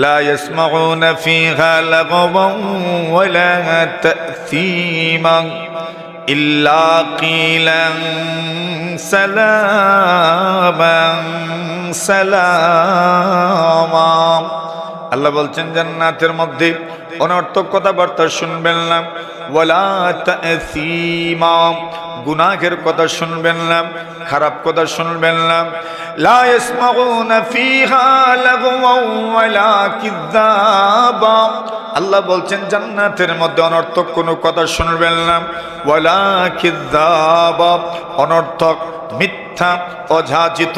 লা ইয়াসমাউনা ফিহা লাগাওয়ান ওয়ালা তা'সীমান ইল্লা কিলান সালামান সালামা। আল্লাহ বলছেন জান্নাতের মধ্যে অনর্থক কথাবার্তা শুনবেন না, ওয়ালা তা'সীমা গুনাহের কথা শুনবেন না, খারাপ কথা শুনবেন না। লা ইয়াসমাউনা ফিহা লাগাওয়ান ওয়ালা কিযাবা। আল্লাহ বলছেন জান্নাতের মধ্যে অনর্থক কোনো কথা শুনবেন না, ওয়ালা কিযাবা অনর্থক মিথ্যা অযাচিত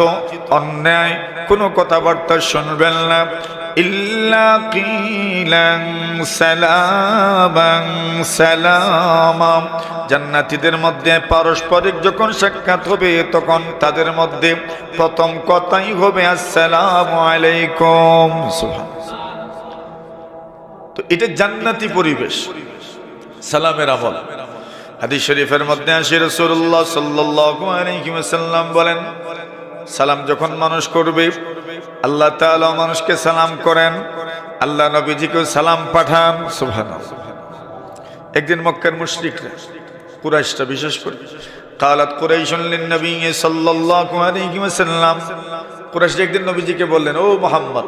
অন্যায় কোনো কথাবার্তা শুনবেন না। ইল্লা কিলান সালামান সালামা। জান্নাতীদের মধ্যে পারস্পরিক যখন সাক্ষাৎ হবে তখন তাদের মধ্যে প্রথম কথাই হবে আসসালামু আলাইকুম। তো এটা জান্নাতি পরিবেশ, সালামের আমল। হাদিস শরীফের মধ্যে আসে রাসূলুল্লাহ সাল্লাল্লাহু আলাইহি ওয়াসাল্লাম বলেন, সালাম যখন মানুষ করবে আল্লাহ তাআলা মানুষকে সালাম করেন, আল্লাহ নবীজিকে সালাম পাঠান। সুবহানাল্লাহ। একদিন মক্কার মুশরিকরা, কুরাইশরা বিশেষ করে, কালাত কুরাইশুন লিন নবী সাল্লাল্লাহু আলাইহি ওয়াসাল্লাম, কুরাইশ একদিন নবীজিকে বললেন, ও মুহাম্মদ,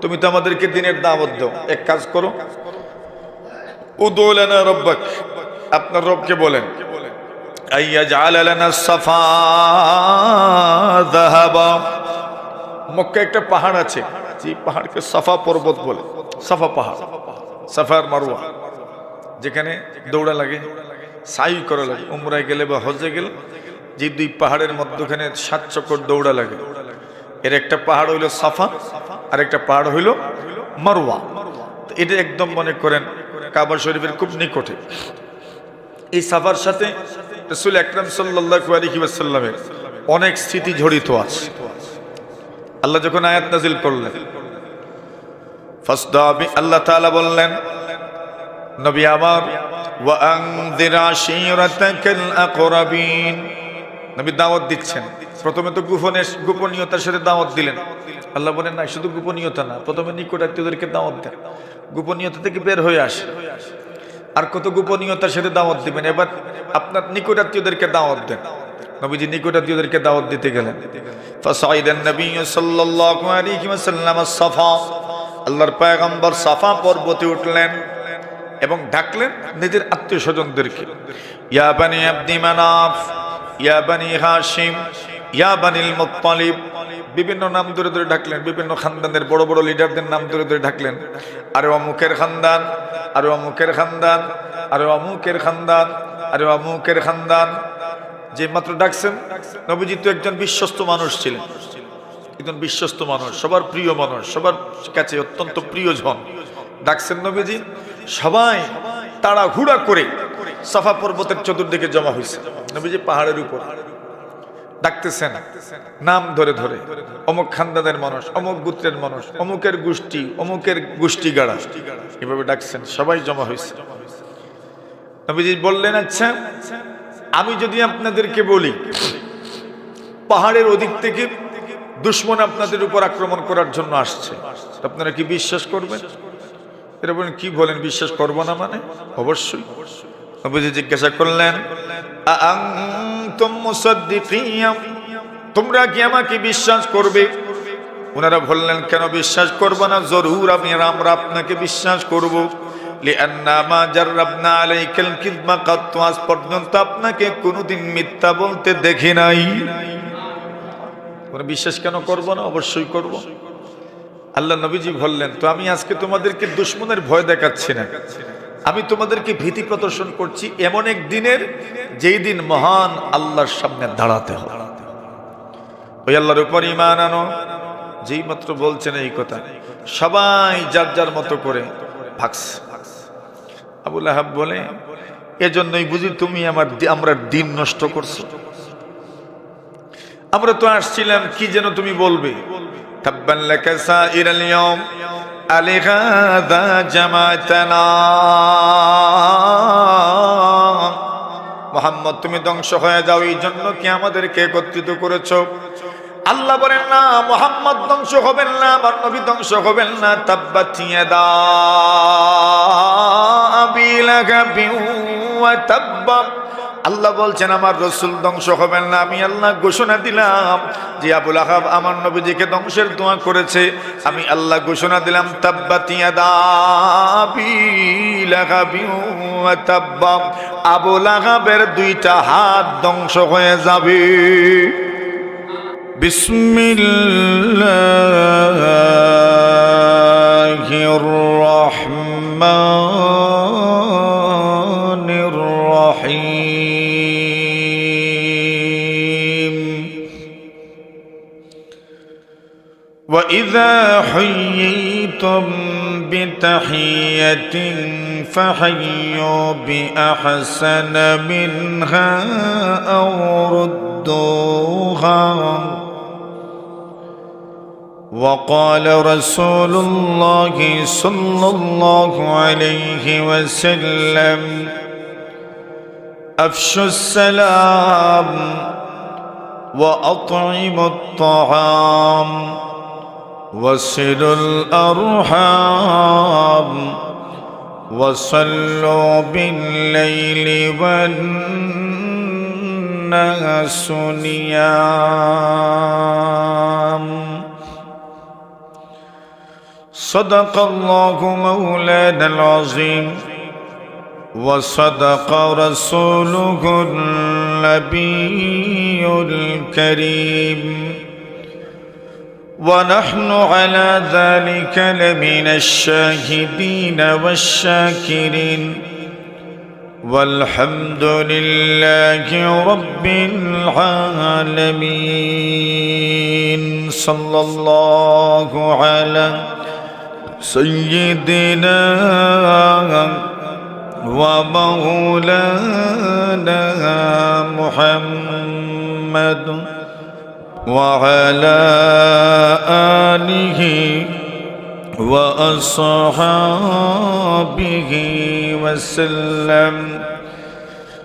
তুমি তো আমাদেরকে দ্বীনের দাওয়াত দাও, এক কাজ করো, উদু লানা রাব্বাক, আপনার রবকে বলেন, আইয়াজআল লানা সাফা যাহাবা। মক্কা একটা পাহাড় আছে, যে পাহাড়কে সাফা পর্বত বলে, সাফা পাহাড়, সাফা আর মারওয়া, যেখানে দৌড়া লাগে, সাই করা লাগে, উমরায় গেলে বা হজে গেলে যে দুই পাহাড়ের মধ্যখানে 7 চক্কর দৌড়া লাগে, এর একটা পাহাড় হইল সাফা আর একটা পাহাড় হইল মারওয়া। এটা একদম মনে করেন কাবা শরীফের খুব নিকটে। এই সাফার সাথে রাসূল আকরাম সাল্লাল্লাহু আলাইহি ওয়াসাল্লামের অনেক স্মৃতি জড়িত আছে। আল্লাহ যখন আয়াত নাযিল করলেন, ফাসদাবি, আল্লাহ তাআলা বললেন, নবী আমার, ওয়া আনযির আশীরাতাকাল আকরাবিন, নবী দাওয়াত দিচ্ছেন। প্রথমে তো গোপনীয়তার সাথে দাওয়াত দিলেন। আল্লাহ বলেন না, শুধু গোপনীয়তা না, প্রথমে নিকট আত্মীয়দেরকে দাওয়াত দেন, গোপনীয়তা থেকে বের হয়ে আসে। আর কত গোপনীয়তার সাথে দাওয়াত দিবেন, এবার আপনার নিকট আত্মীয়দেরকে দাওয়াত দেন। নবীজি নিকট আত্মীয়দেরকে দাওয়াত দিতে গেলেন। ফাসাইদান নবী সাল্লাল্লাহু আলাইহি ওয়াসাল্লাম সাফা, আল্লাহর পয়গম্বর সাফা পর্বতে উঠলেন এবং ডাকলেন নিজের আত্মীয় স্বজনদেরকে, ইয়া বানি আব্দি মানাফ, ইয়া বানি হাশিম, ইয়া বানিল মুত্তালিব, বিভিন্ন নাম ধরে ধরে ডাকলেন, বিভিন্ন খানদানের বড় বড় লিডারদের নাম ধরে ধরে ডাকলেন। আরে অমুকের খানদান, আরে অমুকের খানদান, আরে অমুকের খানদান, আরে অমুকের খানদান। যে মাত্র ডাকছেন, নবীজি তো একজন বিশ্বস্ত মানুষ ছিলেন, একজন বিশ্বস্ত মানুষ, সবার প্রিয় মানুষ, সবার কাছে অত্যন্ত প্রিয়জন। ডাকছেন নবীজি, সবাই তাড়াহুড়া করে সাফা পর্বতের চতুর্দিকে জমা হয়েছে। নবীজি পাহাড়ের উপর ডাকতেছেন নাম ধরে ধরে, অমুক খানদানের মানুষ, অমুক গোত্রের মানুষ, অমুকের গোষ্ঠী, অমুকের গোষ্ঠী গাড়া, এভাবে ডাকছেন, সবাই জমা হয়েছে। নবীজি বললেন, আচ্ছা আমি যদি আপনাদেরকে বলি পাহাড়ের ওদিক থেকে দুশমন আপনাদের উপর আক্রমণ করার জন্য আসছে, আপনারা কি বিশ্বাস করবেন? এরা বলেন, কি বলেন, বিশ্বাস করবো না মানে? অবশ্যই। নবীজি জিজ্ঞাসা করলেন, আনতুম মুসাদ্দিকিন, তোমরা কি আমাকে বিশ্বাস করবে? ওনারা বললেন, কেন বিশ্বাস করব না? জরুর, আমরা আপনাকে বিশ্বাস করব। লিআন্না মা জাররাবনা আলাইকাল কিযবা কাত, আজ পর্যন্ত আপনাকে কোনোদিন মিথ্যা বলতে দেখি নাই। ওরা বিশ্বাস কেন করব না? অবশ্যই করব। আল্লাহ নবীজি বললেন, তো আমি আজকে তোমাদেরকে দুশমনের ভয় দেখাচ্ছি না, আমি তোমাদেরকে ভীতি প্রদর্শন করছি এমন এক দিনের, যেই দিন মহান আল্লাহর সামনে দাঁড়াতে হবে। ওই আল্লাহর উপর ঈমান আনো। যেই মাত্র বলছেন এই কথা, সবাই যার যার মতো করে ভাগছে। আবু লাহাব বলে, এজন্যই বুঝি তুমি আমরা দিন নষ্ট করছো। আমরা তো আসছিলাম কি যেন তুমি বলবে, তাব্বান লাকা সাইরাল ইয়াউম আলিহাযা জামাতানা, মুহাম্মদ তুমি ধ্বংস হয়ে যাও, এই জন্য কি আমাদেরকে একত্রিত করেছো? আল্লাহ বলেন না মুহাম্মদ ধ্বংস হবেন না, আমার নবী ধ্বংস হবেন না। তাব্বাত ইয়াদা আবি লাহাবিন ওয়া তাব্বা, আল্লাহ বলছেন আমার রাসূল ধ্বংস হবেন না। আমি আল্লাহ ঘোষণা দিলাম যে আবু লাহাব আমার নবীজিকে ধ্বংসের দোয়া করেছে, আমি আল্লাহ ঘোষণা দিলাম তাব্বাত ইয়াদা আবি লাহাবিন ওয়া তাব্বা, আবু লাহাবের দুইটা হাত ধ্বংস হয়ে যাবে। বিসমিল্লাহির রহমানির রহিম। وَإِذَا حُيِّيتُم بِتَحِيَّةٍ فَحَيُّوا بِأَحْسَنَ مِنْهَا أَوْ رُدُّوهَا وقال رسول الله صلى الله عليه وسلم أفشوا السلام وأطعموا الطعام وصلوا الأرحام وصلوا بالليل والناس نيام صدق الله مولانا العظيم وصدق رسوله النبي الكريم ونحن على ذلك لمن الشاهدين والشاكرين والحمد لله رب العالمين صلى الله على سيدنا ومولانا محمد وعلى آله وأصحابه وسلم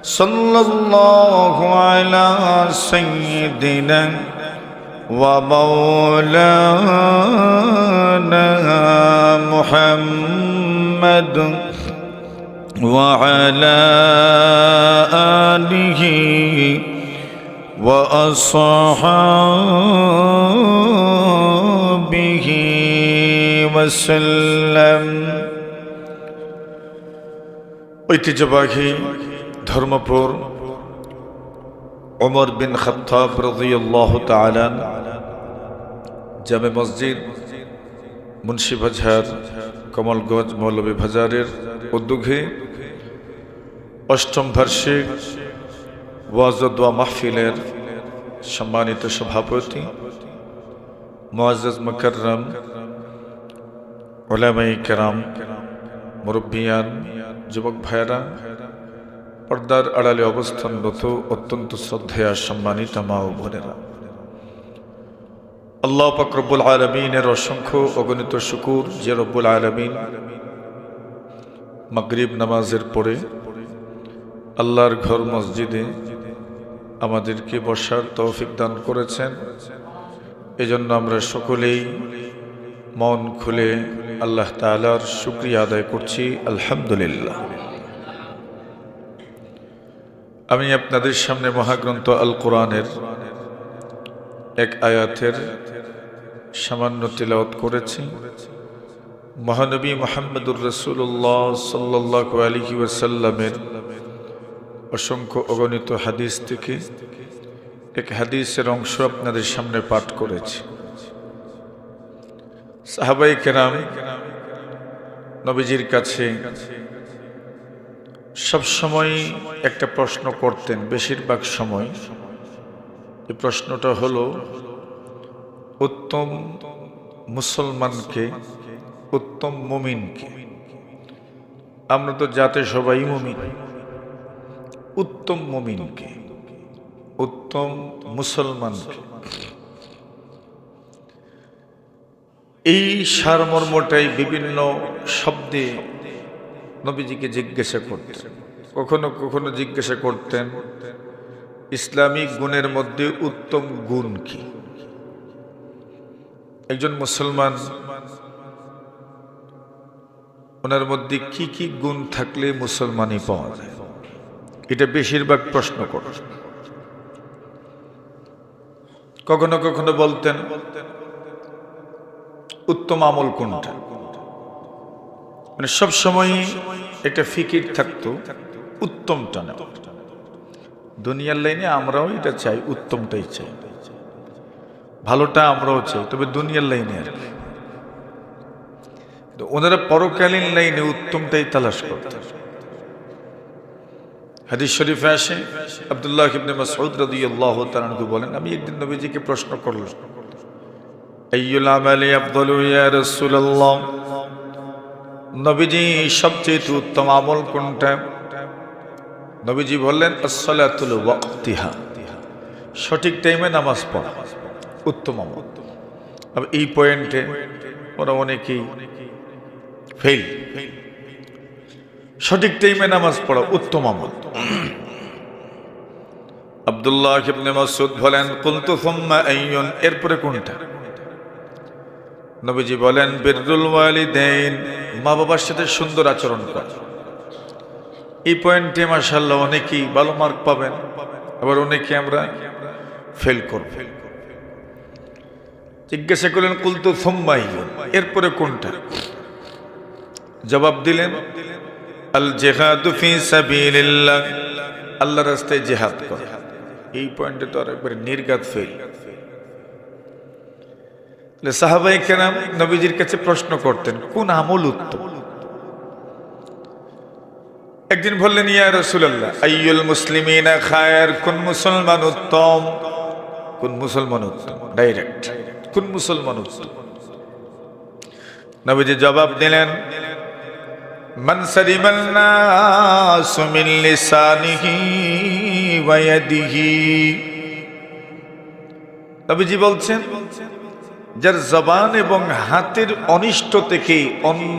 صلى الله على سيدنا ومولانا محمد وعلى آله وأصحابه وسلم। ঐতিহ্যবাহী ধর্মপুর ওমর বিন খাত্তাব রাদিয়াল্লাহু তাআলা জামে মসজিদ মুন্সিবাজার কমলগঞ্জ মৌলভীবাজারের উদ্যোগে অষ্টম বার্ষিক ওয়াজ ও দোয়া মাহফিলের সম্মানিত সভাপতি মুআজ্জাজ মুকাররম উলামায়ে কেরাম, মুরব্বিয়ান, যুবক ভাইয়েরা, পর্দার আড়ালে অবস্থানরত অত্যন্ত শ্রদ্ধেয় সম্মানিত মা ও বোনেরা, আল্লাহ পাক রব্বুল আলামিনের অসংখ্য অগণিত শুকর যে রব্বুল আলামিন মাগরিব নামাজের পরে আল্লাহর ঘর মসজিদে আমাদেরকে বসার তৌফিক দান করেছেন। এজন্য আমরা সকলেই মন খুলে আল্লাহ তাআলার শুকরিয়া আদায় করছি, আলহামদুলিল্লাহ। আমি আপনাদের সামনে মহাগ্রন্থ আল কোরআনের এক আয়াতের সামান্য তিলাওয়াত করেছি। মহানবী মুহাম্মদুর রাসূলুল্লাহ সাল্লাল্লাহু আলাইহি ওয়াসাল্লামের অসংখ্য অগণিত হাদিস থেকে এক হাদিসের অংশ আপনাদের সামনে পাঠ করেছি। সাহাবায়ে কেরাম নবীজির কাছে সবসময় একটা প্রশ্ন করতেন, বেশিরভাগ সময়। এই প্রশ্নটা হলো, উত্তম মুসলমানকে, উত্তম মুমিনকে। আমরা তো যাতে সবাই মুমিন, উত্তম মুমিনকে, উত্তম মুসলমানকে। এই সারমর্মটাই বিভিন্ন শব্দে নবীজিকে জিজ্ঞাসা করতেন। কখনো কখনো জিজ্ঞাসা করতেন ইসলামিক গুণের মধ্যে উত্তম গুণ কি, একজন মুসলমান ওনার মধ্যে কি কি গুণ থাকলে মুসলমানই পাওয়া যায়, এটা বেশিরভাগ প্রশ্ন করে। কখনো কখনো বলতেন উত্তম আমল কোনটা, মানে সবসময় একটা ফিকির থাকতো উত্তমটা না। দুনিয়ার লাইনে আমরাও এটা চাই, উত্তমটাই চাই, ভালোটা আমরাও চাই, তবে দুনিয়ার লাইনে আর কি। ওনারা পরকালীন লাইনে উত্তমটাই তালাশ করতেন। হাদিস শরীফে আসে, আব্দুল্লাহ ইবনে মাসউদ রাদিয়াল্লাহু তাআলা আনহু বলেন, আমি একদিন নবীজিকে প্রশ্ন করলাম, আইয়ুল আমালি আফদালু ইয়া রাসূলুল্লাহ, নবীজি সবচেয়ে উত্তম আমল কোনটা? নবীজি বললেন, as-salatu li ওয়াক্তিহা, সঠিক টাইমে নামাজ পড়া উত্তম আমল। এই পয়েন্টে ওরা অনেকেই ফেল। সঠিক টাইমে নামাজ পড়া উত্তম আমল। আব্দুল্লাহ ইবনে মাসউদ বলেন, কুলতু সুম্মা আইয়ুন, এরপরে কোনটা? নবীজি বলেন, বিররুল ওয়ালিদাইন, মা বাবার সাথে সুন্দর আচরণ করা। এই পয়েন্টে মাশাআল্লাহ অনেকেই ভালো মার্ক পাবেন, আবার অনেকে আমরা ফেল করব। জিজ্ঞাসা করলেন, কুলতু সুম্মা আইয়ুন, এরপরে কোনটা? জবাব দিলেন, আল জিহাদু ফি সাবিলিল্লাহ, আল্লাহর রাস্তায় জিহাদ করা। এই পয়েন্টে তো আর একবারে নির্ঘাত ফেল। সাহাবায়ে কেরাম নবীজির কাছে প্রশ্ন করতেন কোন আমল উত্তম। একদিন বললেন, ইয়া রাসূলুল্লাহ, আইয়ুল মুসলিমিনা খায়র, কোন মুসলমান উত্তম? কোন মুসলমান উত্তম? ডাইরেক্ট, কোন মুসলমান উত্তম? নবীজি জবাব দিলেন, মান সালিমান নাসু মিন লিসানিহি ওয়া ইয়াদিহি। নবীজি বলছেন, যার জবান এবং হাতের অনিষ্ট থেকে অন্য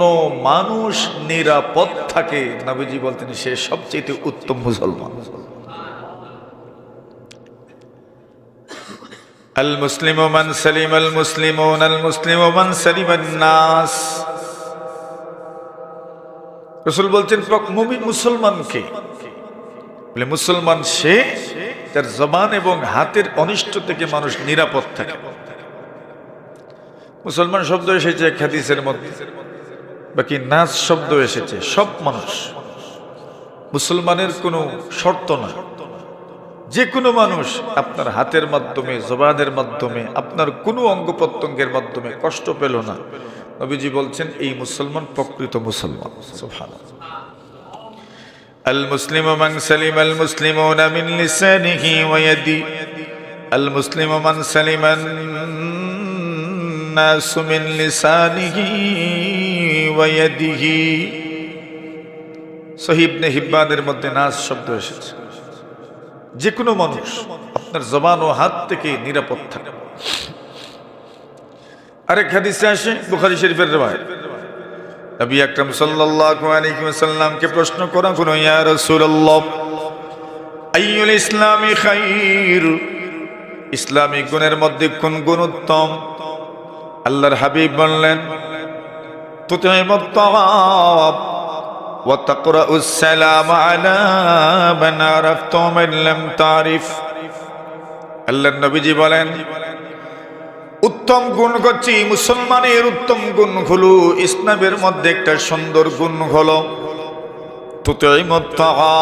মানুষ নিরাপদ থাকে, নবীজি বলতেন সে সবচেয়ে উত্তম মুসলমান। আল মুসলিমু মান সালিমাল মুসলিমুন, আল মুসলিমু মান সালিমান নাস। রাসূল বলছেন, মুমিন মুসলমানকে বলে মুসলমান সে যার জবান এবং হাতের অনিষ্ট থেকে মানুষ নিরাপদ থাকে। মুসলমান শব্দ এসেছে এক হাদিসের মধ্যে, বাকি নাস শব্দ এসেছে সব মানুষ। মুসলমানের কোনো শর্ত না, যে কোনো মানুষ আপনার হাতের মাধ্যমে, জবানের মাধ্যমে, আপনার কোনো অঙ্গ প্রত্যঙ্গের মাধ্যমে কষ্ট পেল না, নবীজি বলছেন এই মুসলমান প্রকৃত মুসলমান। সুবহানাল্লাহ। আল মুসলিমু মান সালিমাল মুসলিমুনা মিন লিসানিহি ওয়া ইয়াদি, আল মুসলিমু মান সালিমান নাসু মিন লিসানিহি ওয়া ইয়াদিহি। সহিহ ইবনে হিব্বানের মধ্যে নাস শব্দ এসেছে, যে কোনো মানুষ আপনার জবান ও হাত থেকে নিরাপদ থাকে। আরেক হাদিসে আসে, বুখারী শরীফের riwayat, নবী আকরাম সাল্লাল্লাহু আলাইহি ওয়াসাল্লামকে প্রশ্ন করা হলো, ইয়া রাসূলুল্লাহ, আইয়ুল ইসলামি খায়র, ইসলামী গুণের মধ্যে কোন গুণ উত্তম? আল্লাহর হাবিব বললেন, তুতিমুত তাওয়াব ওয়া তাকরাউস সালাম আলা মান আরাফতা ওয়া মান লাম তারিফ। আল্লাহর নবীজি বলেন, উত্তম গুণ হচ্ছে মুসলমানের উত্তম গুণ হলো, ইসলামের মধ্যে একটা সুন্দর গুণ হলো তুতিমুত তাওয়াব,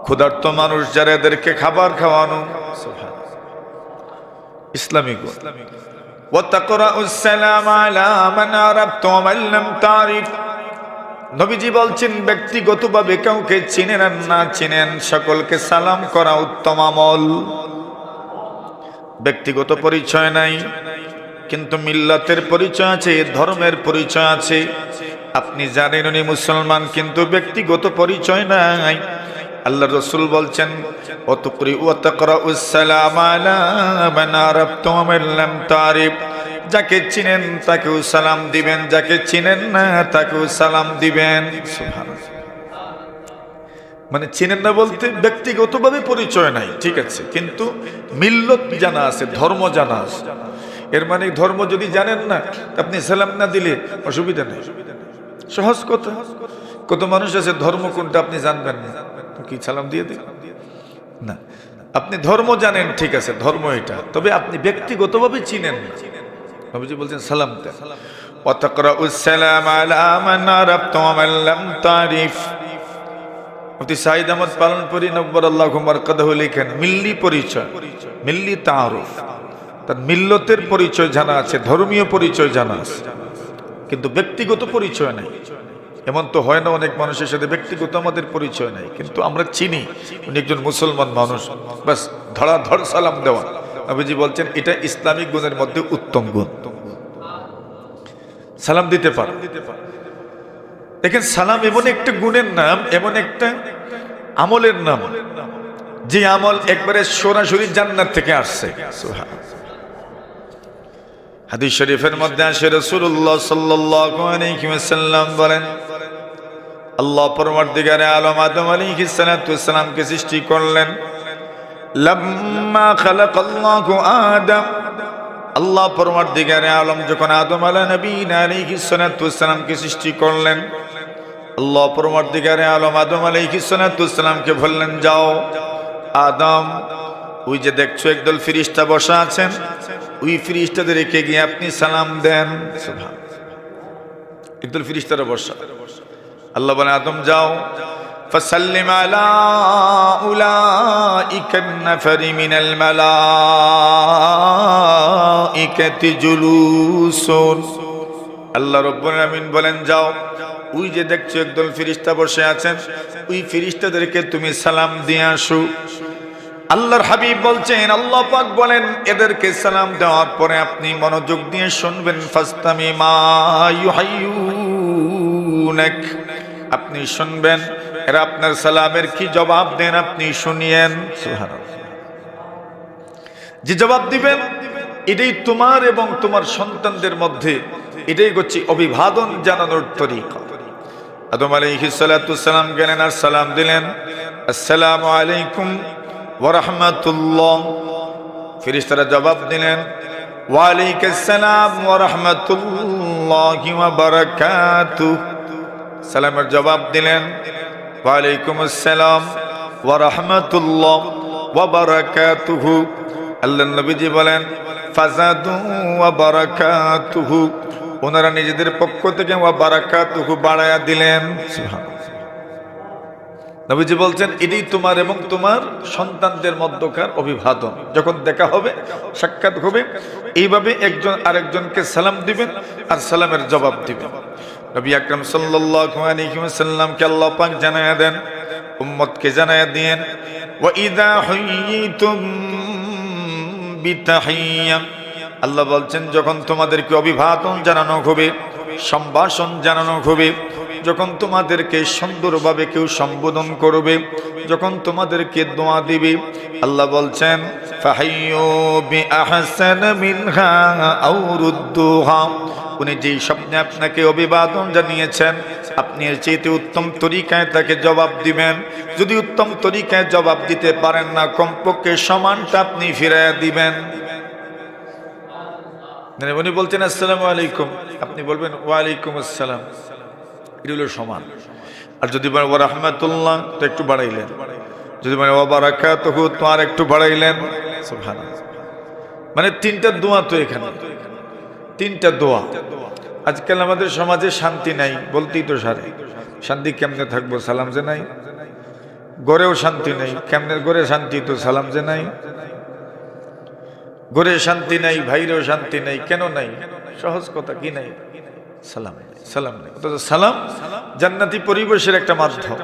ক্ষুধার্ত মানুষ যারা এদেরকে খাবার খাওয়ানো, ইসলামী গুণ। ওয়া তাকরাউস সালাম আলা মান আরাফতা ওয়া মান লাম তারিফ। নবীজি বলছেন, ব্যক্তিগতভাবে কাউকে চিনেন আর না চিনেন সকলকে সালাম করা উত্তম আমল। ব্যক্তিগত পরিচয় নাই, কিন্তু মিল্লাতের পরিচয় আছে, ধর্মের পরিচয় আছে। আপনি জানেন উনি মুসলমান, কিন্তু ব্যক্তিগত পরিচয় নাই। আল্লাহ রাসূল বলছেন, ওয়া তাকরাউস সালাম আলা মান আরাফতা ওয়া মান লাম তারিফ। যাকে চিনেন তাকেও সালাম দিবেন, যাকে চিনেন না তাকেও সালাম দিবেন। সুবহানাল্লাহ। মানে চিনেন না বলতে ব্যক্তিগতভাবে পরিচয় নাই, ঠিক আছে, কিন্তু মিল্লত জানা আছে, ধর্ম জানা আছে। এর মানে ধর্ম যদি জানেন না, আপনি সালাম না দিলে অসুবিধা নেই, সহজ কথা। কত মানুষ আছে ধর্ম কোনটা আপনি জানবেন না, কি সালাম দিয়ে দিন না। আপনি ধর্ম জানেন, ঠিক আছে, ধর্ম এটা, তবে আপনি ব্যক্তিগতভাবে চিনেন না। নবীজি বলছেন সালাম দেন। ওয়া তাকরাউস সালাম আলা মান আরাফতা ওয়া মান লাম তারিফ। মুফতি সাঈদ আহমদ পালনপুরি নব্বরাল্লাহু মারকাদাহু লিখেন, মিল্লি পরিচয়, মিল্লি তাআরুফ, তার মিল্লতের পরিচয় জানা আছে, ধর্মীয় পরিচয় জানা আছে, কিন্তু ব্যক্তিগত পরিচয় নাই। এমন তো হয় না, অনেক মানুষের সাথে ব্যক্তিগত আমাদের পরিচয় নাই, কিন্তু আমরা চিনি উনি একজন মুসলমান মানুষ, বাস ধড়াধড় সালাম দেওয়া। নবীজি বলছেন এটা ইসলামিক গুণের মধ্যে উত্তম গুণ, সালাম দিতে পারে। দেখেন, সালাম এমন একটা গুণের নাম, এমন একটা আমলের নাম, যে আমল একবারে সরাসরি জান্নাত থেকে আসছে। হাদিস শরীফের মধ্যে আসে, রাসূলুল্লাহ সাল্লাল্লাহু আলাইহি ওয়াসাল্লাম বলেন, আল্লাহ পরওয়ারদিগারে আলম আদম আলাইহিস সালাতু ওয়াস সালামকে সৃষ্টি করলেন। লাম্মা খালাকাল্লাহু আদম, আল্লাহ পরওয়ারদিগারে আলম যখন আদম আলাইহিস সালাতু ওয়াস সালামকে সৃষ্টি করলেন, আল্লাহ পরওয়ারদিগারে আলম আদম আলাইহিস সালাতু ওয়াস সালামকে বললেন, যাও আদম, ওই যে দেখছো একদল ফেরেশতা বসা আছেন, ওই ফেরেশতাদেরকে গিয়ে আপনি সালাম দেন। সুবহানাল্লাহ, একদল ফেরেশতারা বসা। আল্লাহ বলেন, আদম যাও, ফাসাল্লিম আলা উলাইকান নাফারি মিনাল মালাইকাতি জুলুসুন। আল্লাহ রাব্বুল আমিন বলেন, যাও, ওই যে দেখছো একদল ফেরেশতা বসে আছেন, ওই ফেরেশতাদেরকে তুমি সালাম দিয়ে আসো। আল্লাহর হাবিব বলছেন, আল্লাহ পাক বলেন, এদেরকে সালাম দেওয়ার পরে আপনি মনোযোগ দিয়ে শুনবেন। ফাস্তামি মা ইউহাইয়ুনাক, আপনি শুনবেন এরা আপনার সালামের কি জবাব দেন, আপনি শুনিয়েন। সুবহানাল্লাহ, যে জবাব দিবেন এটাই তোমার এবং তোমার সন্তানদের মধ্যে, এটাই হচ্ছে অভিবাদন জানানোর তরিকা। আদম আলাইহিস সালাতু ওয়াস সালাম গেলেন আর সালাম দিলেন, আসসালামু আলাইকুম ওয়া রাহমাতুল্লাহ। ফেরেশতারা জবাব দিলেন, ওয়া আলাইকুস সালাম ওয়া রাহমাতুল্লাহি ওয়া বারাকাতুহু। সালামের জবাব দিলেন, ওয়া আলাইকুমুস সালাম ওয়া রাহমাতুল্লাহ ওয়া বারাকাতুহু। আল্লাহর নবীজি বলেন, ফাজাদু ওয়া বারাকাতুহু, ওনারা নিজেদের পক্ষ থেকে ওয়া বারাকাতুহু বাড়ায়া দিলেন। সুবহানাল্লাহ, নবীজি বলছেন এটাই তোমার এবং তোমার সন্তানদের মধ্যকার অভিবাদন। যখন দেখা হবে, সাক্ষাৎ হবে, এইভাবে একজন আরেকজনকে সালাম দিবেন আর সালামের জবাব দিবেন। নবী আকরাম সাল্লাল্লাহু আলাইহি ওয়াসাল্লামকে আল্লাহ পাক জানায়া দেন, উম্মতকে জানায়া দেন, ওয়া ইযা হুয়িতুম বিতাহিয়্যা, আল্লাহ বলছেন যখন তোমাদেরকে অভিবাদন জানানো হবে, সম্ভাষণ জানানো হবে, যখন তোমাদেরকে সুন্দরভাবে কেউ সম্বোধন করবে, যখন তোমাদেরকে দোয়া দিবে, আল্লাহ বলছেন ফাহাইয়ু বিআহসানা মিনহা আও রুদ্দুহা, উনি যেই স্বপ্নে আপনাকে অভিবাদন জানিয়েছেন, আপনি এর চেয়ে উত্তম তরিকায় তাকে জবাব দিবেন। যদি উত্তম তরিকায় জবাব দিতে পারেন না, কমপক্ষে সমানটা আপনি ফিরাইয়া দিবেন। উনি বলছেন আসসালামু আলাইকুম, আপনি বলবেন ওয়া আলাইকুম আসসালাম, এটা হলো সমান। আর যদি বলেন ওয়া রাহমাতুল্লাহ, তো একটু বাড়াইলেন। যদি বলেন ওয়া বারাকাতুহু, তো আর একটু বাড়াইলেন। সুবহানাল্লাহ, মানে তিনটা দোয়া তো এখানে, তিনটা দোয়া। আজকাল আমাদের সমাজে শান্তি নাই, বলতেই তো সারে। শান্তি কেমনে থাকবো, সালাম যে নাই। গড়েও শান্তি নেই, কেমনে গড়ে শান্তি, তো সালাম যে নাই। গড়ে শান্তি নাই, ভাইরেও শান্তি নাই, কেন নাই? সহজ কথা, কি নাই? সালাম, সালাম নেই। অথচ সালাম জান্নাতি পরিবেশের একটা মাধ্যম।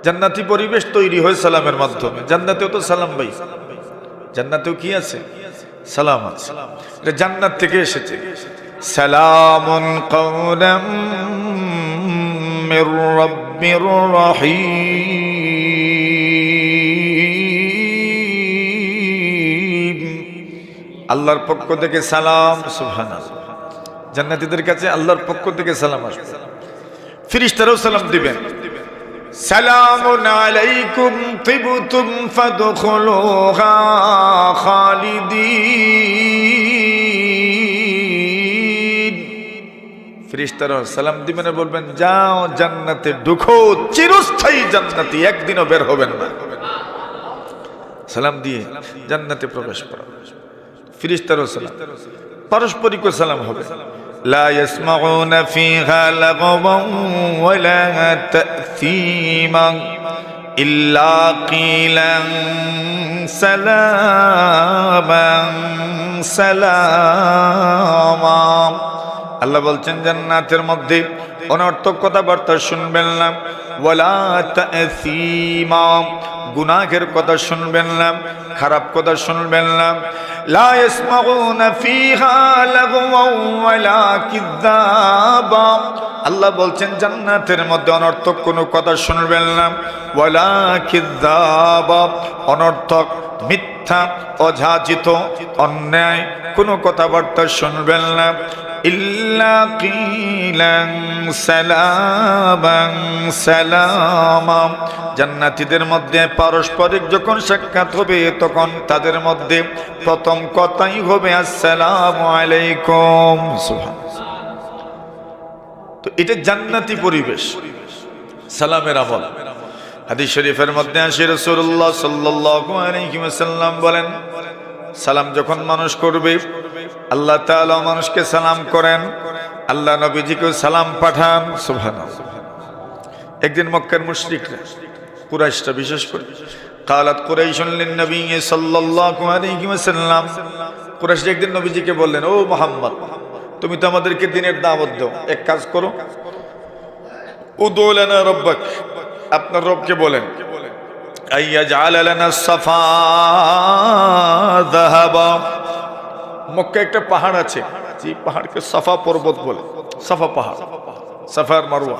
জান্নাতি পরিবেশ তৈরি হয় সালামের মাধ্যমে। জান্নাতেও তো সালাম ভাই, জান্নাতেও কি আছে? সালাম আছে। এটা জান্নাত থেকে এসেছে। সালামুন কাওলাম মির রাব্বির রহিম, আল্লাহর পক্ষ থেকে সালাম। সুবহানাল্লাহ, জান্নাতীদের কাছে আল্লাহর পক্ষ থেকে সালাম আসবে। ফেরেশতারাও সালাম দিবেন। সালামুন আলাইকুম তিবতুম ফাদখুলুহা খালিদিন। ফেরেশতারা সালাম দিবেন, বলবেন যাও জান্নাতে ঢুকো, চিরস্থায়ী জান্নাতি, একদিনও বের হবেন না। সালাম দিয়ে জান্নাতে প্রবেশ করা। ফেরেশতারা সালাম, পারস্পরিক সালাম হবে। লা ইয়াসমাউনা ফিহা লাগওয়ান ওয়ালা তা'সীমান ইল্লা কিলান সালামান সালামা। আল্লাহ বলছেন জান্নাতের মধ্যে অনর্থক কথাবার্তা শুনবেন না, ওয়ালা তা'সীমা, গুনাহের কথা শুনবেন না, খারাপ কথা শুনবেন না। লা ইয়াসমাউনা ফিহা লাগওয়ান ওয়ালা কিযাবা, আল্লাহ বলছেন জান্নাতের মধ্যে অনর্থক কোনো কথা শুনবেন না, ওয়ালা কিযাবা, অনর্থক, মিথ্যা, অযাচিত, অন্যায় কোনো কথাবার্তা শুনবেন না। ইল্লা কিলান সালামান সালামা, জান্নাতীদের মধ্যে পারস্পরিক যখন সাক্ষাৎ হবে তখন তাদের মধ্যে প্রথম কথাই হবে আসসালামু আলাইকুম। সুবহানাল্লাহ। তো এটা জান্নাতি পরিবেশ, সালামের আমল। হাদিস শরীফের মধ্যে আসে রাসূলুল্লাহ সাল্লাল্লাহু আলাইহি ওয়াসাল্লাম বলেন, সালাম যখন মানুষ করবে, আল্লাহ তাআলা মানুষকে সালাম করেন, আল্লাহ নবীজিকে সালাম পাঠান। সুবহানাল্লাহ। একদিন মক্কার মুশরিকরা, কুরাইশরা বিশেষ করে, কালাত কুরাইশুন লিন-নবী সাল্লাল্লাহু আলাইহি ওয়াসাল্লাম, কুরাইশরা একদিন নবীজিকে বললেন, ও মুহাম্মদ, তুমি তো আমাদেরকে দ্বীনের দাওয়াত দাও, এক কাজ করো, উদু লানা রাব্বাক, আপনার রবকে বলেন, আইয়াজআল লানা সাফা যাহাবা। মক্কা একটা পাহাড় আছে, যে পাহাড়কে সাফা পর্বত বলে, সাফা পাহাড়, সাফা আর মারওয়া,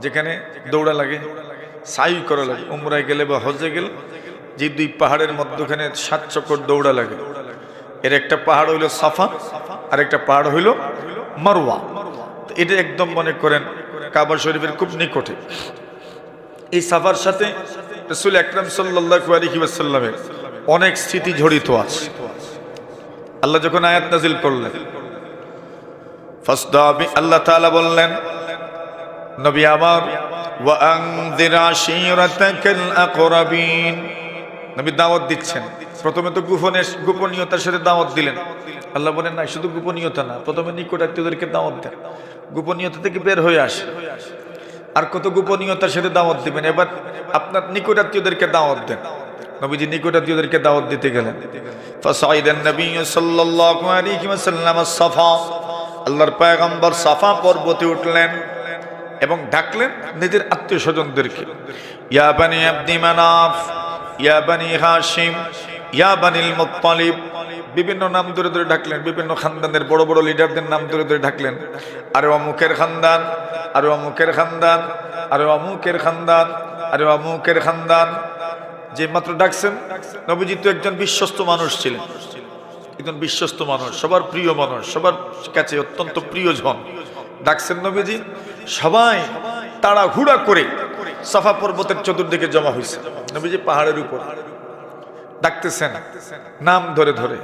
যেখানে দৌড়া লাগে, সাই করা লাগে, উমরায় গেলে বা হজে গেলে যে দুই পাহাড়ের মধ্যখানে 7 চক্কর দৌড়া লাগে, এর একটা পাহাড় হইল সাফা আর একটা পাহাড় হইল মারওয়া। এটা একদম মনে করেন কাবা শরীফের খুব নিকটে। এই সাফার সাথে রাসূল আকরাম সাল্লাল্লাহু আলাইহি ওয়াসাল্লামের অনেক স্মৃতি জড়িত আছে। আল্লাহ যখন আয়াত নাজিল করলেন, ফাসদাবি, আল্লাহ তাআলা বললেন, নবী আমার, ওয়া আনযির আশীরাতাকাল আকরাবিন, নবী দাওয়াত দিচ্ছেন। প্রথমে তো গোপনীয়তার সাথে দাওয়াত দিলেন। আল্লাহ বলেন না, শুধু গোপনীয়তা না, প্রথমে নিকট আত্মীয়দেরকে দাওয়াত দেন, গোপনীয়তা থেকে বের হয়ে আসে। আর কত গোপনীয়তার সাথে দাওয়াত দিবেন, এবার আপনার নিকট আত্মীয়দেরকে দাওয়াত দেন। নবীজি নিকট আত্মীয়দেরকে দাওয়াত দিতে গেলেন। ফাসাইদান নবী সাল্লাল্লাহু আলাইহি ওয়াসাল্লাম সাফা, আল্লাহর পয়গম্বর সাফা পর্বতে উঠলেন এবং ডাকলেন নিজের আত্মীয় স্বজনদেরকে, ইয়া বানি আব্দি মানাফ, ইয়া বানি হাশিম, ইয়া বানিল মুত্তালিব, বিভিন্ন নাম ধরে ধরে ডাকলেন, বিভিন্ন খানদানের বড় বড় লিডারদের নাম ধরে ধরে ডাকলেন। আরে অমুকের খানদান, আরে অমুকের খানদান, আরে অমুকের খানদান, আরে অমুকের খানদান। যে মাত্র ডাকছেন, নবীজি তো একজন বিশ্বস্ত মানুষ ছিলেন, একজন বিশ্বস্ত মানুষ, সবার প্রিয় মানুষ, সবার কাছে অত্যন্ত প্রিয়জন। ডাকছেন নবীজি, সবাই তাড়াহুড়া করে সাফা পর্বতের চতুর্দিকে জমা হয়েছে। নবীজি পাহাড়ের উপর ডাকতেছেন নাম ধরে ধরে,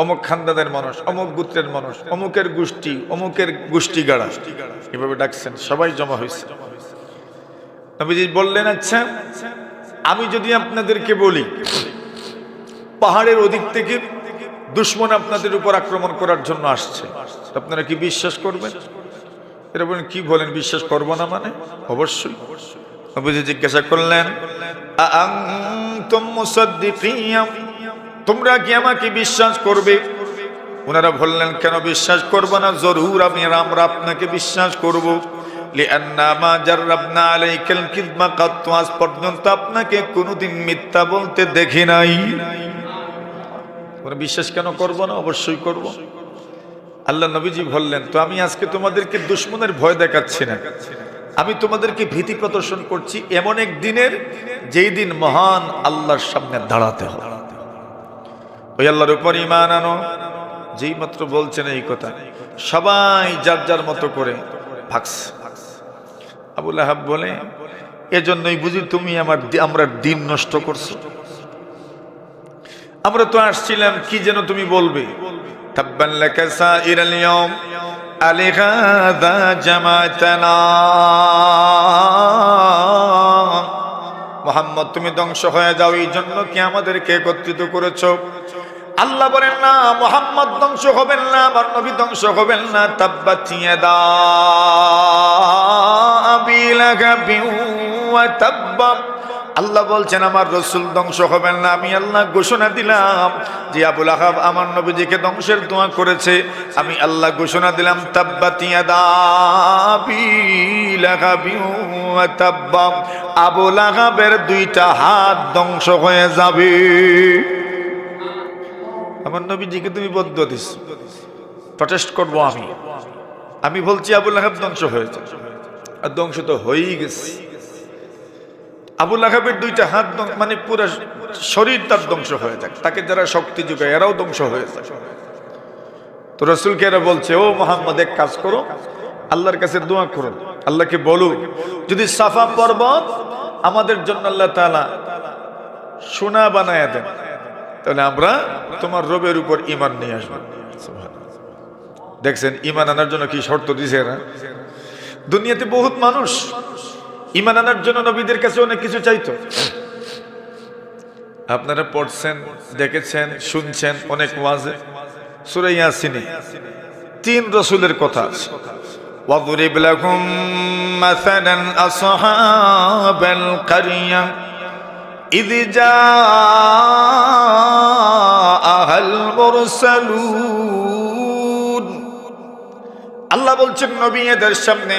অমুক খানদানের মানুষ, অমুক গোত্রের মানুষ, অমুকের গোষ্ঠী, অমুকের গোষ্ঠী গাড়া, এভাবে ডাকছেন, সবাই জমা হয়েছে। নবীজি বললেন, আচ্ছা আমি যদি আপনাদেরকে বলি পাহাড়ের ওদিক থেকে দুশমন আপনাদের উপর আক্রমণ করার জন্য আসছে, আপনারা কি বিশ্বাস করবেন? এরা বলেন, কি বলেন, বিশ্বাস করবো না মানে? অবশ্যই। নবীজি জিজ্ঞাসা করলেন, আনতুম মুসাদ্দিকিন, তোমরা কি আমাকে বিশ্বাস করবে? ওনারা বললেন, কেন বিশ্বাস করব না? জরুর, আমরা আপনাকে বিশ্বাস করব। লিআন্না মা জাররাবনা আলাইকাল কিযবা কাত, আজ পর্যন্ত আপনাকে কোনোদিন মিথ্যা বলতে দেখি নাই। ওরা বিশ্বাস কেন করব না? অবশ্যই করব। আল্লাহ নবীজি বললেন, তো আমি আজকে তোমাদেরকে দুশমনের ভয় দেখাচ্ছি না, আমি তোমাদেরকে ভীতি প্রদর্শন করছি এমন এক দিনের, যেই দিন মহান আল্লাহর সামনে দাঁড়াতে হবে। ওই আল্লাহর উপর ঈমান আনো। যেই মাত্র বলছেন এই কথা, সবাই যার যার মতো করে ভাগছে। আবু লাহাব বলে, এজন্যই বুঝি তুমি আমরা দিন নষ্ট করছো। আমরা তো আসছিলাম কি যেন তুমি বলবে, তাব্বান লাকা সাইরাল ইয়াউম আলিহাযা জামাতানা। মুহাম্মদ তুমি ধ্বংস হয়ে যাও, এই জন্য কি আমাদেরকে একত্রিত করেছো? আল্লাহ বলেন না, মুহাম্মদ ধ্বংস হবেন না, আমার নবী ধ্বংস হবেন না। তাব্বাত ইয়াদা আবি লাহাবিন ওয়া তাব্বা। আল্লাহ বলছেন আমার রাসূল ধ্বংস হবেন না। আমি আল্লাহ ঘোষণা দিলাম যে আবু লাহাব আমার নবীজিকে ধ্বংসের দোয়া করেছে। আমি আল্লাহ ঘোষণা দিলাম তাব্বাত ইয়াদা আবি লাহাবিন ওয়া তাব্বা, আবু লাহাবের দুইটা হাত ধ্বংস হয়ে যাবে। আমার নবীজিকে তুমি বদদুয়া দিছো, প্রটেস্ট করবো আমি বলছি আবু লাহাব ধ্বংস হয়েছে, আর ধ্বংস তো হয়েই গেছে। আবু লাহাবের দুইটা হাত মানে পুরো শরীর তার ধ্বংস হয়ে যাক, তাকে যারা শক্তি যোগায় এরাও ধ্বংস হয়ে যায়। তো রাসূলকে এরা বলছে, ও মুহাম্মদ এক কাজ করো, আল্লাহর কাছে দোয়া করো, আল্লাহকে বলো যদি সাফা পর্বত আমাদের জন্য আল্লাহ তাআলা সোনা বানায়া দেন, তাহলে আমরা তোমার রবের উপর ঈমান নিয়ে আসবো। দেখছেন ঈমান আনার জন্য কি শর্ত দিছে না? দুনিয়াতে বহুত মানুষ ঈমান আনার জন্য নবীদের কাছে অনেক কিছু চাইতো। আপনারা পড়ছেন, দেখেছেন, শুনছেন অনেক ওয়াজে। সূরা ইয়াসিনে 3 রাসূলের কথা আছে। ওয়াদরিব লাহুম মাসালান আসহাবাল কারিয়া ইয জাআহাল মুরসালুন। আল্লাহ বলছেন নবী এদের সামনে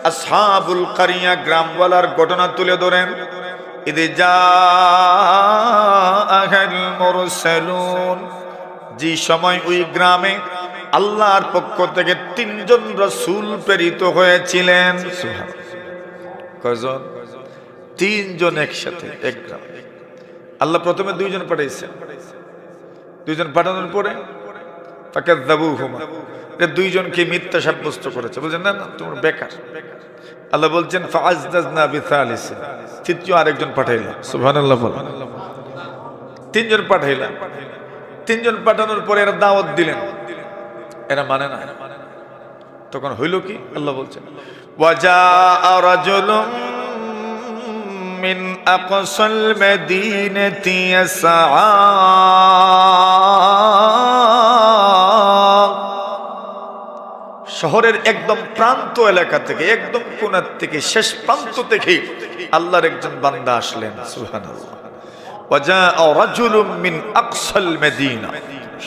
আসহাবুল কারিয়া গ্রামওয়ালার ঘটনা তুলে ধরেন। ইয জাআহাল মুরসালুন, যে সময় ওই গ্রামে আল্লাহর পক্ষ থেকে 3 জন রাসূল প্রেরিত হয়েছিলেন। কয়জন? 3 জন একসাথে এক গ্রামে। আল্লাহ প্রথমে 2 জন পাঠাইছেন, 2 জন পাঠানোর পরে ফাকাযাবুহুমা, এই 2 জনকে মিথ্যা সাব্যস্ত করেছে, বলছেন না না তোমরা বেকার। আল্লাহ বলছেন ফাআযযাজনা বিসালিস, তৃতীয় আরেকজন পাঠাইলাম। সুবহানাল্লাহ বলেন। 3 জন পাঠাইলাম। 3 জন পাঠানোর পরে এরা দাওয়াত দিলেন, এরা মানে না। তখন হইল কি? আল্লাহ বলছেন ওয়াজাআ রাজুলুম মিন আকসাল মাদিনাতি ইয়াসআ, শহরের একদম প্রান্ত এলাকা থেকে, একদম কোণা থেকে, শেষ প্রান্ত থেকে আল্লাহর একজন বান্দা আসলেন। সুবহানাল্লাহ। ওয়াজাআ রাজুলুম মিন আকসাল মাদিনা,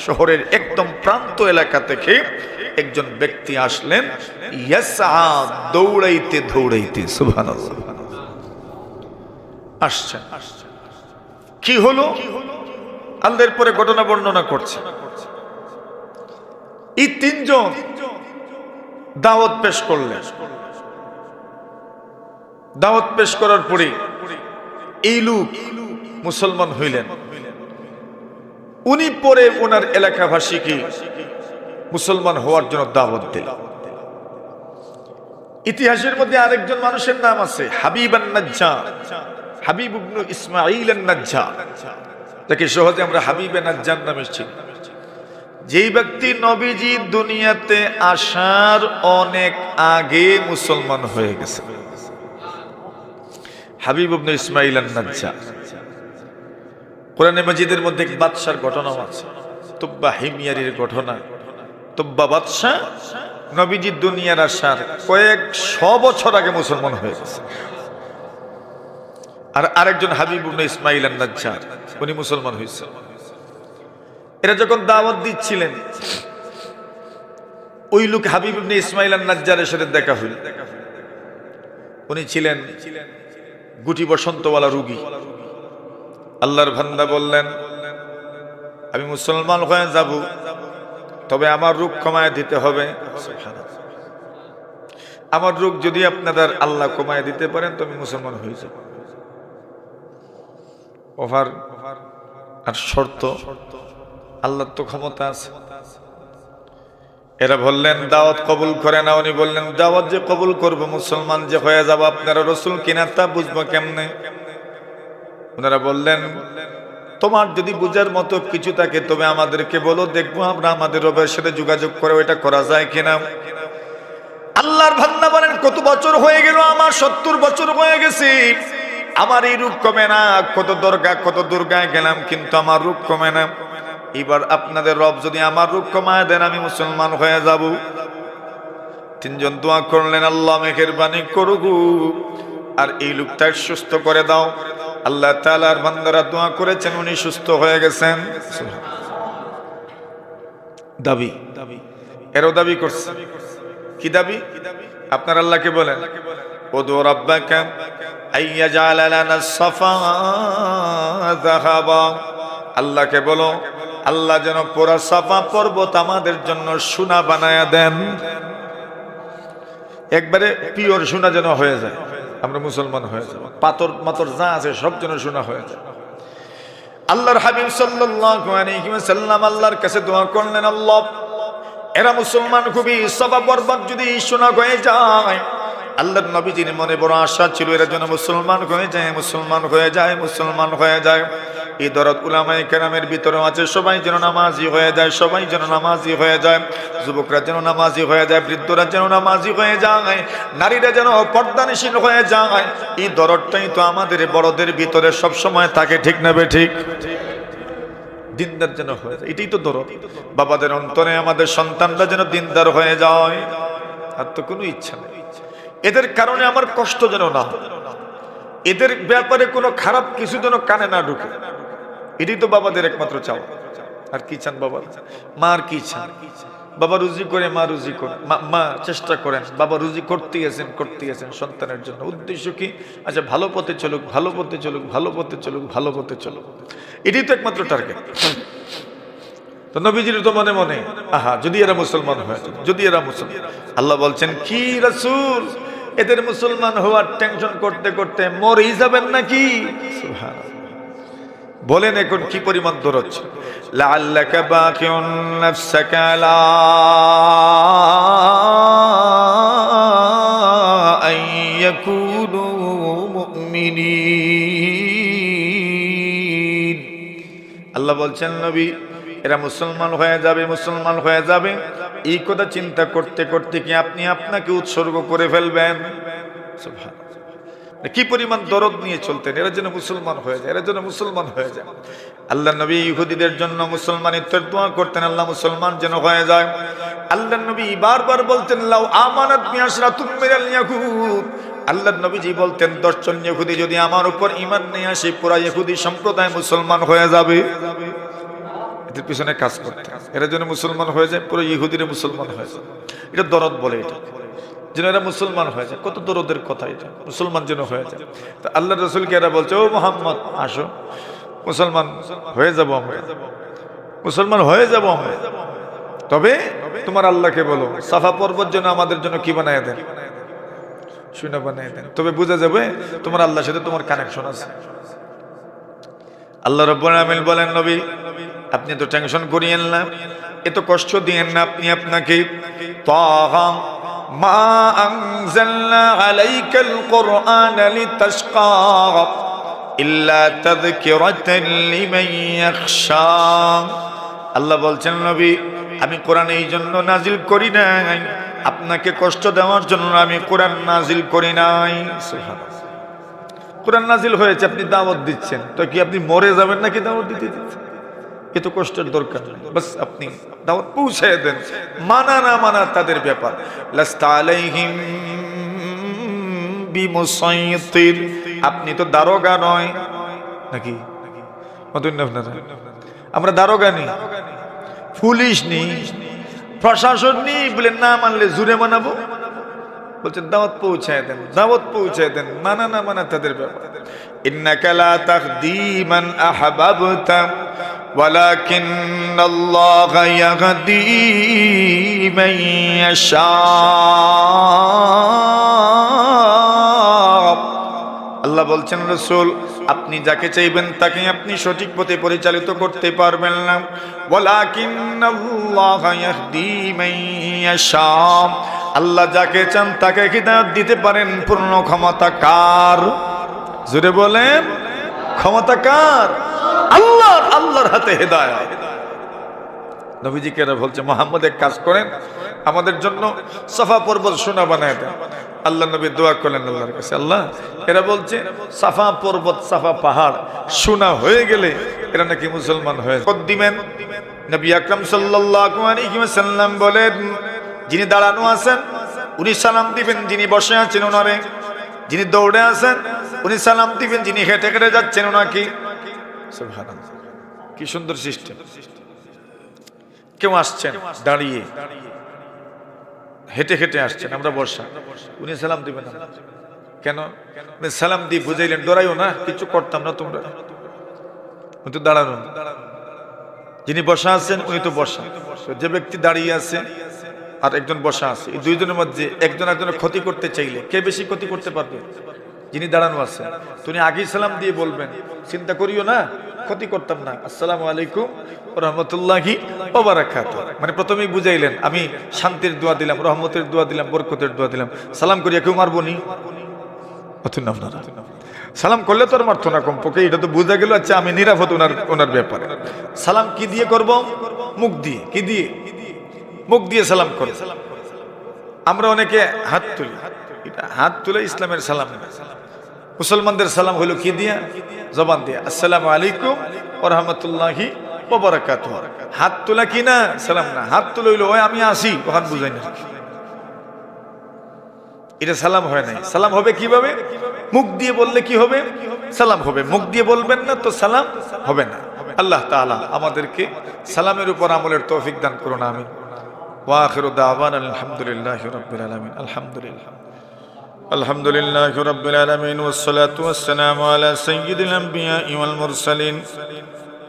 শহরের একদম প্রান্ত এলাকা থেকে একজন ব্যক্তি আসলেন। ইয়াসআ, দৌড়াইতে দৌড়াইতে। সুবহানাল্লাহ। আসছেন, কি হলো? আল্লাহর পরে ঘটনা বর্ণনা করছে। এই 3 জন দাওয়াত পেশ করলেন। দাওয়াত পেশ করার পরে এই লোক মুসলমান হইলেন। উনি পরে ওনার এলাকাবাসীকে মুসলমান হওয়ার জন্য দাওয়াত দিলেন। ইতিহাসের মধ্যে আরেকজন মানুষের নাম আছে হাবিব আন-নাজ্জার, হাবিব ইবনে ইসমাঈল আন-নাজ্জার, যাকে সহজে আমরা হাবিব আন-নাজ্জার নামে চিনি। যেই ব্যক্তি নবীজি দুনিয়াতে আসার অনেক আগে মুসলমান হয়ে গেছে। হাবিব ইবনে ইসমাঈল আন-নাজ্জার। কোরআনে মাজিদের মধ্যে এক বাদশার ঘটনা আছে, তুব্বা হিময়ারির ঘটনা। তুব্বা বাদশা নবীজি দুনিয়ার আসার কয়েকশো বছর আগে মুসলমান হয়ে গেছে। আর আরেকজন হাবিব ইবনে ইসমাঈল আন-নাজ্জার, উনি মুসলমান হয়েছে। এরা যখন দাওয়াত দিচ্ছিলেন, ওই লোক হাবিব ইবনে ইসমাঈল আন-নাজ্জারের সাথে দেখা হইল। উনি ছিলেন গুটি বসন্তওয়ালা রোগী। আল্লাহর বান্দা বললেন, আমি মুসলমান হয়ে যাব, তবে আমার রোগ কমায় দিতে হবে। আমার রোগ যদি আপনাদের আল্লাহ কমায় দিতে পারেন তো আমি মুসলমান হয়ে যাব। ওভার আর শর্ত, আল্লাহর তো ক্ষমতা আছে। এরা বললেন দাওয়াত কবুল করে না। উনি বললেন দাওয়াত যে কবুল করব, মুসলমান যে হয়ে যাব, আপনারা রসুল কিনা তা বুঝবো কেমনে? ওনারা বললেন তোমার যদি বুঝার মতো কিছু থাকে তবে আমাদেরকে বলো, দেখবো আমরা আমাদের রবের সাথে যোগাযোগ করে ওইটা করা যায় কিনা। আল্লাহর বান্দা বলেন কত বছর হয়ে গেল, আমার 70 বছর হয়ে গেছে, আমার এই রূপ কমে না। কত দুর্গায় গেলাম কিন্তু আমার রূপ কমে না। এবার আপনাদের রব যদি আমার রূপ কমায় দেন আমি মুসলমান হয়ে যাব। তিনজন দোয়া করলেন আল্লাহ মেহেরবানি করুক আর এই লোকটা সুস্থ করে দাও। আল্লাহ তাআলার বান্দারা দোয়া করেছেন, উনি সুস্থ হয়ে গেছেন। দাবি এরও দাবি করছে। কি দাবি? আপনার আল্লাহকে বলেন উদু রাব্বাকা আইয়াজআলা লানাস সাফা যাহাবা। আল্লাহকে বলো আল্লাহ যেন পুরা সাফা পর্বত আমাদের জন্য সোনা বানায়া দেন, একবারে পিওর সোনা যেন হয়ে যায়, আমরা মুসলমান হয়ে যাব। পাথর মাথর যা আছে সব যেন সোনা হয়ে যায়। আল্লাহর হাবিব সাল্লাল্লাহু আলাইহি ওয়াসাল্লাম আল্লাহর কাছে দোয়া করলেন, আল্লাহ এরা মুসলমান খুবই সাফা পর্বত যদি সোনা হয়ে যায়। আল্লাহর নবীজির মনে বড় আশা ছিল এরা যেন মুসলমান হয়ে যায়, মুসলমান হয়ে যায়, মুসলমান হয়ে যায়। এই দরদ উলামায়ে কেরামের ভিতরে আছে, সবাই যেন নামাজি হয়ে যায়, সবাই যেন নামাজি হয়ে যায়, যুবকরা যেন নামাজি হয়ে যায়, বৃদ্ধরা যেন নামাজি হয়ে যায়, নারীরা যেন পর্দানিশীল হয়ে যায়। এই দরদটাই তো আমাদের বড়দের ভিতরে সব সময় থাকে, ঠিক না বে ঠিক? দিনদার যেন হয়ে যায়, এটাই তো দরদ। বাবাদের অন্তরে আমাদের সন্তানরা যেন দিনদার হয়ে যায়, আর তো কোনো ইচ্ছা নেই। এদের কারণে আমার কষ্ট যেন না, এদের ব্যাপারে কোনো খারাপ কিছু যেন কানে না ঢুকে, এটাই তো বাবাদের একমাত্র চাও। আর কি চান বাবা? মা আর কি চান? বাবা রুজি করে, মা রুজি করে, মা চেষ্টা করেন, বাবা রুজি করতে গেছেন সন্তানের জন্য। উদ্দেশ্য কি? আচ্ছা ভালো পথে চলুক, ভালো পথে চলুক, ভালো পথে চলুক, ভালো পথে চলুক, এটাই তো একমাত্র টার্গেট। তো নবীজির তো মনে মনে আহা যদি এরা মুসলমান হয়, যদি এরা মুসলমান। আল্লাহ বলছেন কি রাসূল এদের মুসলমান হওয়ার টেনশন করতে করতে মরেই যাবেন নাকি? সুবহানাল্লাহ। বলেন এখন কি পরিমাণ দরদ ছিল। লাআল্লাকা বাকিউন নাফসাকা আলা আইয়াকুনু মুমিনিন। আল্লাহ বলছেন নবী এরা মুসলমান হয়ে যাবে, মুসলমান হয়ে যাবে, এই কথা চিন্তা করতে করতে কি আপনি আপনাকে উৎসর্গ করে ফেলবেন? সুবহানাল্লাহ। কি পরিমাণ দরদ নিয়ে চলতেন, এরা যেন মুসলমান হয়ে যায়, এরা যেন মুসলমান হয়ে যায়। আল্লাহ নবী ইহুদিদের জন্য মুসলমানিত্বের দোয়া করতেন, আল্লাহ মুসলমান যেন হয়ে যায়। আল্লাহ নবী বারবার বলতেন লাউ আমানাত বিআশরাতুম মিনাল ইয়াহুদ। আল্লাহ নবীজি বলতেন 10 জন ইহুদি যদি আমার উপর ঈমান নিয়ে আসে পুরা ইহুদি সম্প্রদায় মুসলমান হয়ে যাবে। এদের পিছনে কাজ করতেন, এরা যেন মুসলমান হয়ে যায়, পুরো ইহুদিরা মুসলমান হয়ে যায়। এটা দরদ বলে, এটা যেন এরা মুসলমান হয়ে যায়। কত দরদের কথা এটা, মুসলমান যেন হয়ে যায়। তা আল্লাহ রাসূলকে এরা বলছে ও মুহাম্মদ আসো মুসলমান হয়ে যাব আমরা, মুসলমান হয়ে যাব আমরা। তবে তোমার আল্লাহকে বলো সাফা পর্বত যেন আমাদের জন্য কি বানায় দেন, শুনে বানায় দেন। তবে বোঝা যাবে তোমার আল্লাহর সাথে তোমার কানেকশন আছে। আল্লাহ রাব্বুল আলামিন বলেন নবী আপনি তো টেনশন করিয়েন না, এত কষ্ট দিয়েন না আপনি আপনাকে। তাহা মা আনজালনা আলাইকাল কুরআনা লিতাশকা ইল্লা তাযকিরাতান লিমান ইয়াখশা। আল্লাহ বলছেন নবী আমি কোরআন এই জন্য নাজিল করি নাই, আপনাকে কষ্ট দেওয়ার জন্য আমি কোরআন নাজিল করি নাই। সুবহানাল্লাহ। কোরআন নাজিল হয়েছে, আপনি দাওয়াত দিচ্ছেন, তো কি আপনি মরে যাবেন নাকি দাওয়াত দিতে দিচ্ছেন? এত কষ্টের দরকার নেই, বাস আপনি দাওয়াত পৌঁছায় দেন। মানা না মানা তাদের ব্যাপার। লাস্তা আলাইহিম বিমুসাইতির। আপনি তো দারোগা নয় নাকি? আমরা দারোগা নেই, পুলিশ নেই, প্রশাসন নেই, বলে না মানলে জুরে মানাবো। বলছেন দাওয়াত পৌঁছায় দেন, দাওয়াত পৌঁছায় দেন, মানা না মানা তাদের ব্যাপার। ইন্নাকা লা তাহদি মান আহবাবতা ওয়ালাকিন্নাল্লাহা ইয়াহদি মান ইয়াশা। আল্লাহ বলছেন রাসূল আপনি যাকে চাইবেন তাকে আপনি সঠিক পথে পরিচালিত করতে পারবেন না। ওয়ালাকিন্নাল্লাহা ইয়াহদি মান ইয়াশা, আল্লাহ যাকে চান তাকে হিদায়াত দিতে পারেন। পূর্ণ ক্ষমতা কার? জোরে বলেন, ক্ষমতা কার? আল্লাহর। আল্লাহর হাতে হেদায়েত। নবীজি কেরা বলছে, মুহাম্মদ এক কাজ করেন, আমাদের জন্য সাফা পর্বত সোনা বানায় দেন। আল্লাহ নবী দোয়া করলেন আল্লাহর কাছে, আল্লাহ এরা বলছে সাফা পর্বত, সাফা পাহাড় সোনা হয়ে গেলে এরা নাকি মুসলমান হয়ে দিবেন। নবী আকরাম সাল্লাল্লাহু আলাইহি ওয়াসাল্লাম বলেন, যিনি দাঁড়ানো আছেন উনি সালাম দিবেন, যিনি বসে আছেন ওনারে, যিনি দৌড়ে আছেন উনি সালাম দিবেন, যিনি হেঁটে হেঁটে যাচ্ছেন ওনাকে। সুবহানাল্লাহ, কি সুন্দর সিস্টেম। কেউ আসছেন দাঁড়িয়ে, হেঁটে হেঁটে আসছেন, আমরা বসা, উনি সালাম দিবেন না কেন? সালাম দিয়ে বুঝাইলেন, ডরাইও না, কিছু করতাম না তোমরা, উনি তো দাঁড়ানো। যিনি বসা আছেন উনি তো বসা। যে ব্যক্তি দাঁড়িয়ে আছে আর একজন বসা আছে, এই দুইজনের মধ্যে একজন একজনের ক্ষতি করতে চাইলে কে বেশি ক্ষতি করতে পারবে? যিনি দাঁড়ানো আছে। তুমি আগেই সালাম দিয়ে বলবেন, চিন্তা করিও না, ক্ষতি করতাম না, আসসালামু আলাইকুম ওয়া রাহমাতুল্লাহি ওয়া বারাকাতুহু। মানে প্রথমেই বুঝাইলেন, আমি শান্তির দোয়া দিলাম, রহমতের দোয়া দিলাম, বরকতের দোয়া দিলাম। সালাম করিয়া কেউ মারবো নি? সালাম করলে তো আর মারতো না কমপক্ষে, এটা তো বোঝা গেল। আচ্ছা, আমি নিরাপদ ওনার ব্যাপারে। সালাম কি দিয়ে করব? মুখ দিয়ে। কি দিয়ে? মুখ দিয়ে সালাম করব। আমরা অনেকে হাত তুলি, এটা হাত তুলে ইসলামের সালাম না। মুসলমানদের সালাম হলো কি দিয়া? জবান দিয়ে, আসসালামু আলাইকুম ওয়া রাহমাতুল্লাহি ওয়া বারাকাতুহু। হাত তোলা কি না? সালাম না। হাত তুলে হইলো ওই আমি আসি, ওখান বুঝাই না, এটা সালাম হয় নাই। সালাম হবে কিভাবে? মুখ দিয়ে বললে কি হবে? সালাম হবে। মুখ দিয়ে বলবেন না তো সালাম হবে না। আল্লাহ তাআলা আমাদেরকে সালামের উপর আমলের তৌফিক দান করুন, আমিন। ওয়া আখিরু দাওয়ানা আলহামদুলিল্লাহি রাব্বিল আলামিন। আলহামদুলিল্লাহি রাব্বিল আলামিন ওয়াস সালাতু ওয়াস সালামু আলা সাইয়্যিদিল আমবিয়াই ওয়াল মুরসালিন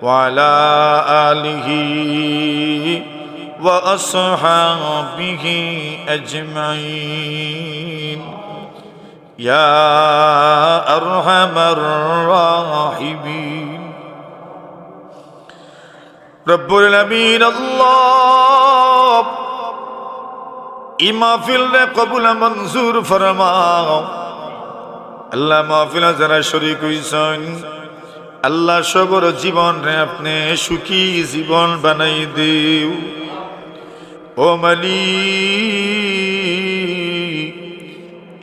ওয়া আলা আলিহি ওয়া আসহাবিহি আজমাইন ইয়া আরহামার রাহিমিন। রব্বুল আলামিন আল্লাহ এই মাহফিল রে কবুল মঞ্জুর ফরমাও। আল্লাহ মাহফিল যারা শরীক হইছেন, আল্লাহ সবর জীবন রে আপনি সুখী জীবন বানাই দিও। ও মালিক,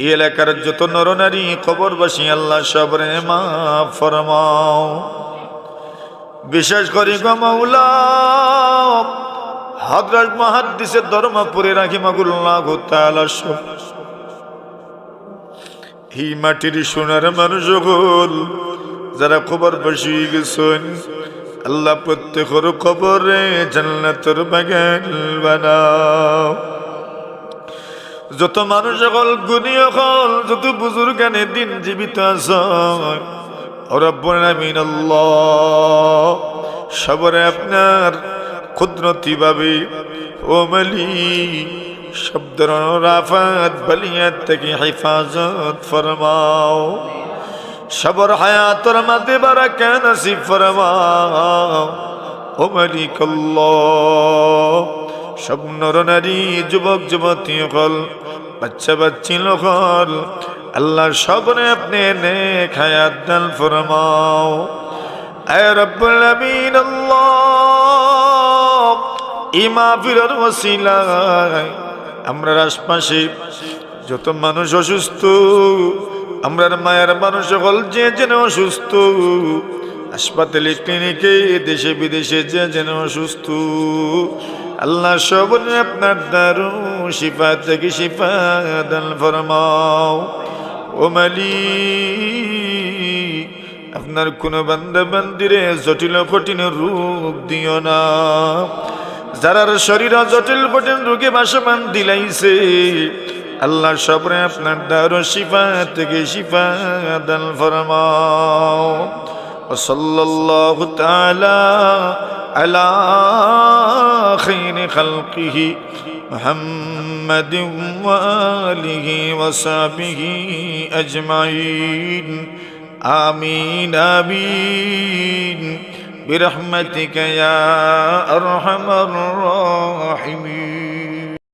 এই এলাকার যত নরনারী কবরবাসী আল্লাহ সবরে মাফ ফরমাও। বিশেষ করে গো মাওলা হযরত মুহাদ্দিসে ধর্মপুরে রাহিমাহুল্লাহু তাআলা এই মাটির সোনার মানুষ সকল যারা কবরবাসী গেছেন, আল্লাহ প্রত্যেকের কবরে জান্নাতের বাগান বানাও। যত মানুষ সকল গুণী সকল যত বুজুর্গানে দিন জীবিত আছেন, রব্বুল আলামিন আল্লাহ সবরে আপনার কুদরতি ভাবে ও মালিক সব ধরনের আফাত বালিয়াত থেকে হেফাজত ফরমাও। সবর হায়াতর মাঝে বারাকা নসিব ফরমাও। ও মালিক আল্লাহ সব নরনারী যুবক যুবতী হল বাচ্চা বাচ্চি লোকল আল্লাহ সবরে আপনি নেক হায়াত দান ফরমাও। এ রব্বুল আমিন আল্লাহ এই মাহফিলের ওসিলায় আমরার আশপাশে যত মানুষ অসুস্থ, আমরার মায়ের মানুষ সকল যে যেন অসুস্থ, হাসপাতালে ক্লিনিকে দেশে বিদেশে যে যেন অসুস্থ, আল্লাহ সবরে আপনার দারু শিফা থেকে শিফা দান ফরমাও। ও মালিক আপনার কোন বান্দা বান্দিরে জটিল কঠিন রোগ দিও না। যারার শরীর জটিল কঠিন রোগে বাসমান দিলাইছে, আল্লাহ সবরে আপনার দারু শিফা থেকে শিফা দান ফরমাও। সাল্লাল্লাহু তাআলা আলা খায়রি খালকিহি মুহাম্মাদিন ওয়া আলিহি ওয়া সাহবিহি আজমাইন। آمين آمين برحمتك يا أرحم الراحمين